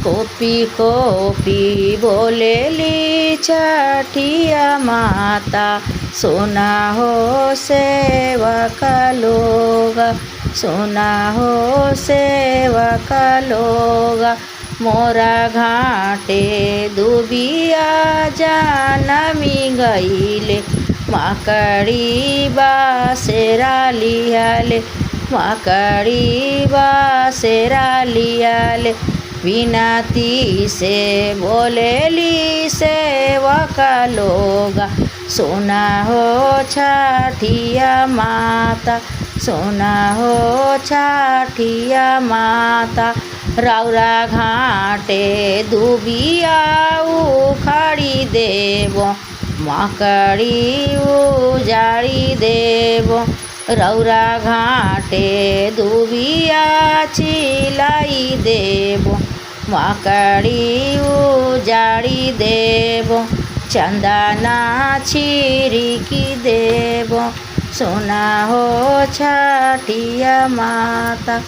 Copy copy बोलेली छठिया माता, सुना हो सेवक लोग, सुना हो सेवक लोग। मोरा घाटे दुबिया जानमी गईले, माकड़ी बासेरा लियाले, माकड़ी बासेरा लियाले। विनती से बोलेली सेवक लोग, सुना हो छठिया माता, सुना हो छठिया माता। रौरा घाटे दुबिया उखाड़ी देबो, माकड़ी उजाड़ी देबो। रौरा घाटे दुबिया छिलाई देबो, माकड़ी उजाड़ी देबो। चंदना छिड़की देबो, सुना हो छठिया माता।